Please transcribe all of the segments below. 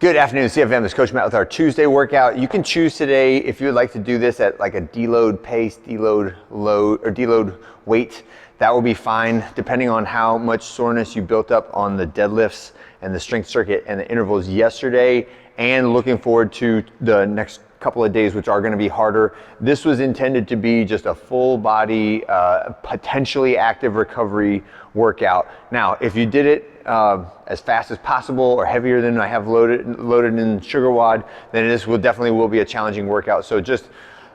Good afternoon, CFM. This is Coach Matt with our Tuesday workout. You can choose today if you would like to do this at like a deload pace, deload load, or deload weight. That will be fine depending on how much soreness you built up on the deadlifts and the strength circuit and the intervals yesterday, and looking forward to the next couple of days, which are going to be harder. This was intended to be just a full body, potentially active recovery workout. Now, if you did it as fast as possible or heavier than I have loaded in Sugar WOD, then this will definitely be a challenging workout. So just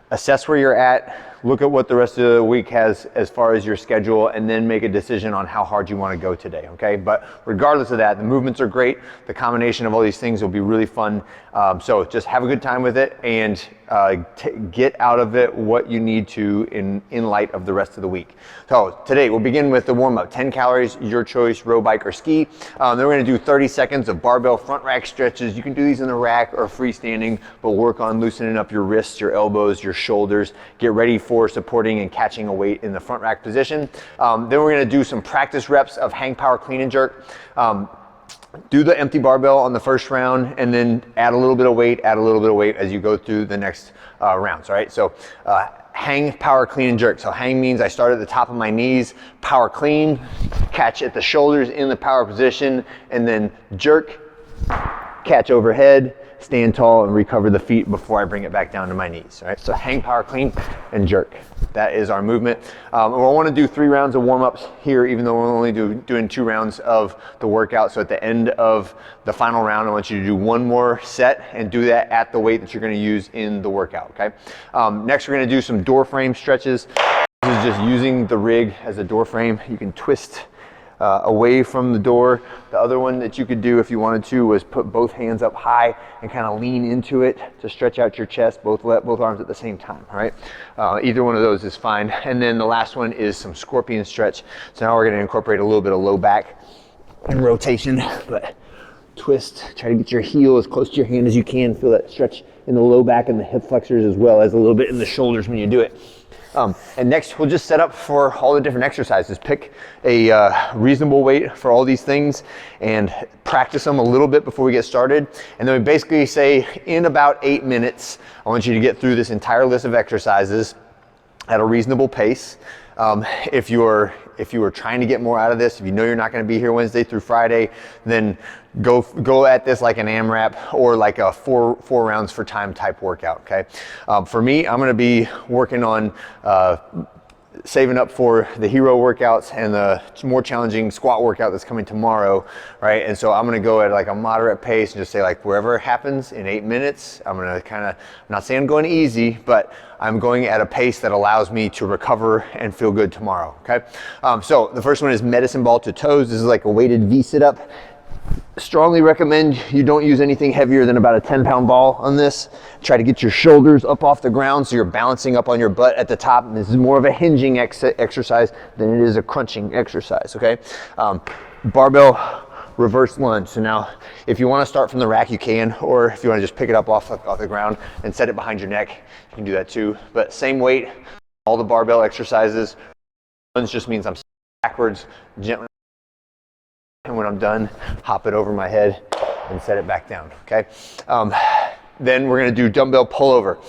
assess where you're at, look at what the rest of the week has as far as your schedule, and then make a decision on how hard you want to go today, okay? But regardless of that, the movements are great. The combination of all these things will be really fun. So just have a good time with it and get out of it what you need to in light of the rest of the week. So today we'll begin with the warm-up, 10 calories, your choice, row, bike, or ski. Then we're gonna do 30 seconds of barbell front rack stretches. You can do these in the rack or freestanding, but work on loosening up your wrists, your elbows, your shoulders. Get ready for supporting and catching a weight in the front rack position. Then we're gonna do some practice reps of hang power clean and jerk. Do the empty barbell on the first round and then add a little bit of weight as you go through the next rounds, all right? So hang, power, clean, and jerk. So hang means I start at the top of my knees, power clean, catch at the shoulders in the power position, and then jerk, catch overhead, stand tall, and recover the feet before I bring it back down to my knees, all right? So hang, power, clean, and jerk. That is our movement. We'll want to do 3 rounds of warm-ups here, even though we're only doing 2 rounds of the workout. So at the end of the final round, I want you to do 1 more set and do that at the weight that you're going to use in the workout, okay? Next, we're going to do some door frame stretches. This is just using the rig as a door frame. You can twist away from the door. The other one that you could do if you wanted to was put both hands up high and kind of lean into it to stretch out your chest, both arms at the same time, all right? Either one of those is fine. And then the last one is some scorpion stretch. So now we're going to incorporate a little bit of low back and rotation, but twist, try to get your heel as close to your hand as you can. Feel that stretch in the low back and the hip flexors, as well as a little bit in the shoulders when you do it. And next, we'll just set up for all the different exercises. Pick a reasonable weight for all these things and practice them a little bit before we get started. And then we basically say, in about 8 minutes, I want you to get through this entire list of exercises at a reasonable pace. If you are trying to get more out of this, if you know you're not going to be here Wednesday through Friday, then go at this like an AMRAP or like a four rounds for time type workout, okay? For me, I'm going to be working on saving up for the hero workouts and the more challenging squat workout that's coming tomorrow, right? And so I'm going to go at like a moderate pace and just say, like, wherever it happens in 8 minutes, I'm going to kind of, I'm not saying I'm going easy, but I'm going at a pace that allows me to recover and feel good tomorrow, okay? So the first one is medicine ball to toes. This is like a weighted V sit-up. Strongly recommend you don't use anything heavier than about a 10-pound ball on this. Try to get your shoulders up off the ground so you're balancing up on your butt at the top. And this is more of a hinging exercise than it is a crunching exercise, okay? Barbell reverse lunge. So now if you want to start from the rack, you can, or if you want to just pick it up off the ground and set it behind your neck, you can do that too. But same weight, all the barbell exercises. Lunge just means I'm backwards, gently. And when I'm done, hop it over my head and set it back down, okay? Then we're gonna do dumbbell pullover.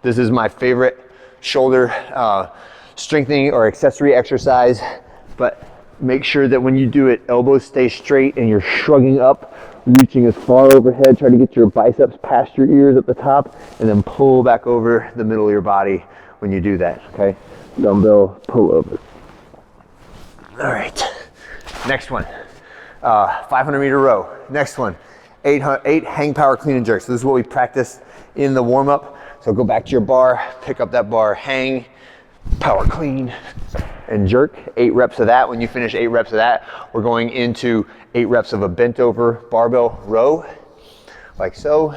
This is my favorite shoulder strengthening or accessory exercise, but make sure that when you do it, elbows stay straight and you're shrugging up, reaching as far overhead. Try to get your biceps past your ears at the top, and then pull back over the middle of your body when you do that, okay? Dumbbell pullover. All right, next one. 500 meter row. Next one, 8 hang power clean and jerk. So this is what we practiced in the warm up. So go back to your bar, pick up that bar, hang, power clean, and jerk. 8 reps of that. When you finish 8 reps of that, we're going into 8 reps of a bent over barbell row, like so,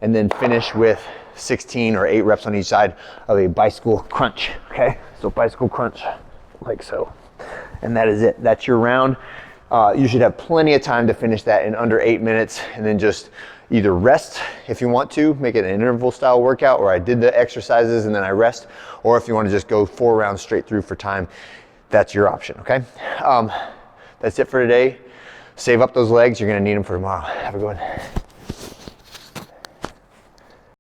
and then finish with 16 or 8 reps on each side of a bicycle crunch, okay? So bicycle crunch, like so. And that is it. That's your round. You should have plenty of time to finish that in under 8 minutes, and then just either rest if you want to, make it an interval style workout where I did the exercises and then I rest, or if you want to just go 4 rounds straight through for time, that's your option, okay? That's it for today. Save up those legs, you're gonna need them for tomorrow. Have a good one.